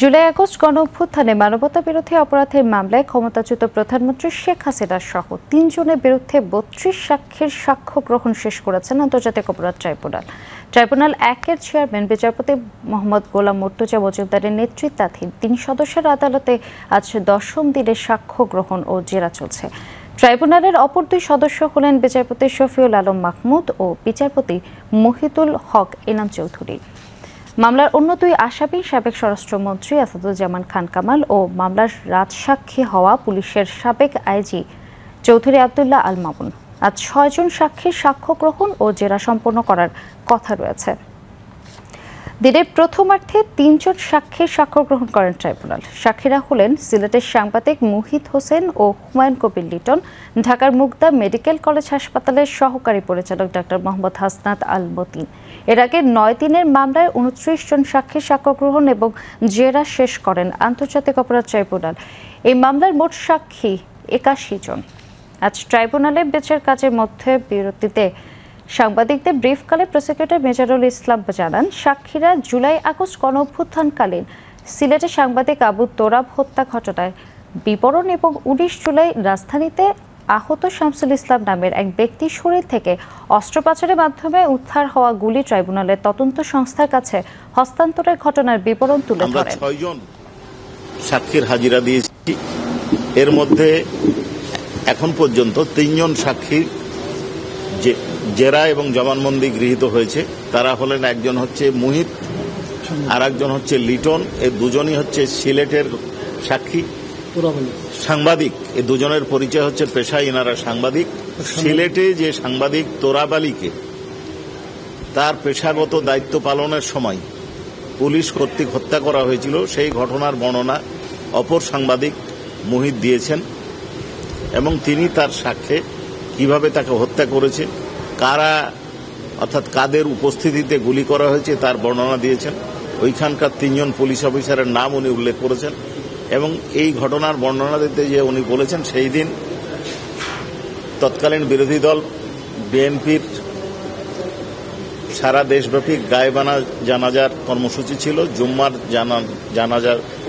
July August গণঅভ্যুত্থানে মানবতাবিরোধী অপরাধের মামলায় ক্ষমতাচ্যুত প্রধানমন্ত্রী শেখ হাসিনা সহ ৩ জনের বিরুদ্ধে ৩২ সাক্ষীর সাক্ষ্য গ্রহণ শেষ করেছেন আন্তর্জাতিক অপরাধ ট্রাইব্যুনাল। ট্রাইব্যুনাল ১-এর চেয়ারম্যান বিচারপতি মোহাম্মদ গোলাম মুর্তজা মজুমদারের নেতৃত্বাধীন ৩ সদস্যের আদালতে আজ ১০ম দিনের সাক্ষ্য গ্রহণ ও জেরা চলছে। ট্রাইব্যুনালের অপর ২ সদস্য হলেন বিচারপতি শফিউল আলম মাহমুদ ও বিচারপতি মহিতুল হক এনাম চৌধুরী। মামলার অন্য ২ আসামি সাবেক স্বরাষ্ট্রমন্ত্রী আসাদুজ্জামান খান কামাল ও মামলার রাজসাক্ষী হওয়া পুলিশের সাবেক আইজি চৌধুরী আবদুল্লাহ আল মামুন। আজ ৬ জন সাক্ষীর সাক্ষ্য গ্রহণ ও জেরা সম্পন্ন করার কথা রয়েছে। দিনের প্রথমার্ধে ৩ জন সাক্ষীর সাক্ষ্য গ্রহণ করেন ট্রাইব্যুনাল। সাক্ষীরা হলেন সিলেটের সাংবাদিক মুহিত হোসেন ও হুমায়ুন কবির লিটন, ঢাকার মুগদা মেডিকেল কলেজ হাসপাতালের সহকারী পরিচালক ডাক্তার মোহাম্মদ হাসনাত আল মতিন। এর আগে ৯ দিনের মামলায় ২৯ জন সাক্ষীর সাক্ষ্য গ্রহণ এবং জেরা শেষ করেন আন্তর্জাতিক অপরাধ ট্রাইব্যুনাল। এই মামলার মোট সাক্ষী ৮১ জন। আজ ট্রাইব্যুনালে বিচার কাজের মধ্যে বিরতিতে সাংবাদিকদের ব্রিফকালে প্রসিকিউটর মেজরুল ইসলাম জানান, সাক্ষীরা জুলাই আগস্ট গণঅভ্যুত্থানকালীন সিলেটে সাংবাদিক আবু তোরাব হত্যা ঘটনায় বিবরণ এবং ১৯ জুলাই রাজধানীতে আহত শামসুল ইসলাম নামের এক ব্যক্তির শরীর থেকে অস্ত্রোপচারের মাধ্যমে উদ্ধার হওয়া গুলি ট্রাইব্যুনালের তদন্ত সংস্থার কাছে হস্তান্তরের ঘটনার বিবরণ তুলে ধরেন। ৬ জন সাক্ষীর হাজিরা দিয়েছি। এর মধ্যে এখন পর্যন্ত ৩ জন সাক্ষী জেরা এবং জবানবন্দি গৃহীত হয়েছে। তারা হলেন, একজন হচ্ছে মুহিত, আর একজন হচ্ছে লিটন। এই দুজনই হচ্ছে সিলেটের সাক্ষী সাংবাদিক। এই দুজনের পরিচয় হচ্ছে পেশায় এনারা সাংবাদিক। সিলেটে যে সাংবাদিক তোরাব আলীকে তার পেশাগত দায়িত্ব পালনের সময় পুলিশ কর্তৃক হত্যা করা হয়েছিল, সেই ঘটনার বর্ণনা অপর সাংবাদিক মুহিত দিয়েছেন এবং তিনি তার সাক্ষ্যে কিভাবে তাকে হত্যা করেছে, কারা অর্থাৎ কাদের উপস্থিতিতে গুলি করা হয়েছে তার বর্ণনা দিয়েছেন। ওইখানকার ৩ জন পুলিশ অফিসারের নাম উনি উল্লেখ করেছেন এবং এই ঘটনার বর্ণনা দিতে যে উনি বলেছেন, সেই দিন তৎকালীন বিরোধী দল বিএনপির সারা দেশব্যাপী গায়েবানা জানাজার কর্মসূচি ছিল।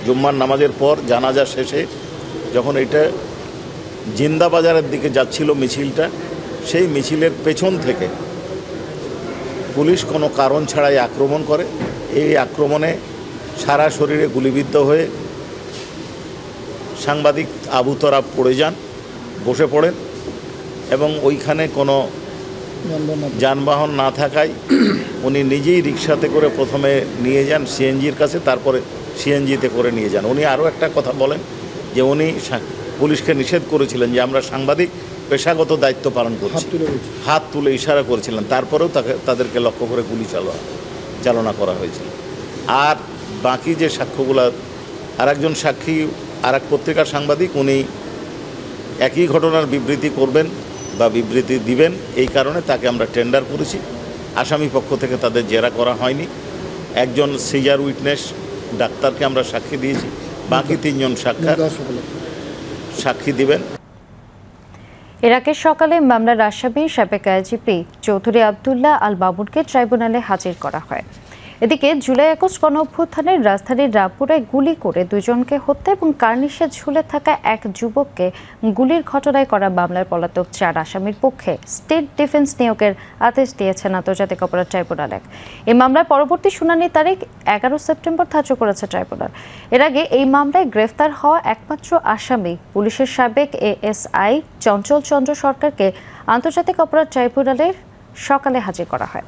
জুম্মার নামাজের পর জানাজা শেষে যখন এটা জিন্দাবাজারের দিকে যাচ্ছিল মিছিলটা, সেই মিছিলের পেছন থেকে পুলিশ কোনো কারণ ছাড়াই আক্রমণ করে। এই আক্রমণে সারা শরীরে গুলিবিদ্ধ হয়ে সাংবাদিক আবু তোরাব পড়ে যান, বসে পড়েন এবং ওইখানে কোনো যানবাহন না থাকায় উনি নিজেই রিকশাতে করে প্রথমে নিয়ে যান সিএনজির কাছে, তারপরে সিএনজিতে করে নিয়ে যান। উনি আরও একটা কথা বলেন যে উনি পুলিশকে নিষেধ করেছিলেন যে আমরা সাংবাদিক পেশাগত দায়িত্ব পালন করছি, হাত তুলে ইশারা করেছিলেন, তারপরেও তাদেরকে লক্ষ্য করে গুলি চালনা করা হয়েছিল। আর বাকি যে সাক্ষ্যগুলো, আর একজন সাক্ষী আর এক পত্রিকার সাংবাদিক, উনি একই ঘটনার বিবৃতি করবেন বা বিবৃতি দিবেন, এই কারণে তাকে আমরা টেন্ডার করেছি। আসামি পক্ষ থেকে তাদের জেরা করা হয়নি। একজন সিজার উইটনেস ডাক্তারকে আমরা সাক্ষী দিয়েছি, বাকি ৩ জন সাক্ষী দিবেন। এর আগে সকালে মামলার আসামি সাবেক আইজিপি চৌধুরী আবদুল্লাহ আল মামুনকে ট্রাইব্যুনালে হাজির করা হয়। এদিকে জুলাই আগস্ট গণঅভ্যুত্থানের রাজধানীর রামপুরায় গুলি করে ২ জনকে হত্যা এবং কার্নিশে ঝুলে থাকা এক যুবককে গুলির ঘটনায় করা মামলার পলাতক ৪ আসামির পক্ষে স্টেট ডিফেন্স নিয়োগের আদেশ দিয়েছেন আন্তর্জাতিক অপরাধ ট্রাইব্যুনাল ১। এই মামলার পরবর্তী শুনানির তারিখ ১১ সেপ্টেম্বর ধার্য করেছে ট্রাইব্যুনাল। এর আগে এই মামলায় গ্রেফতার হওয়া একমাত্র আসামি পুলিশের সাবেক এএসআই চঞ্চল চন্দ্র সরকারকে আন্তর্জাতিক অপরাধ ট্রাইব্যুনালের সকালে হাজির করা হয়।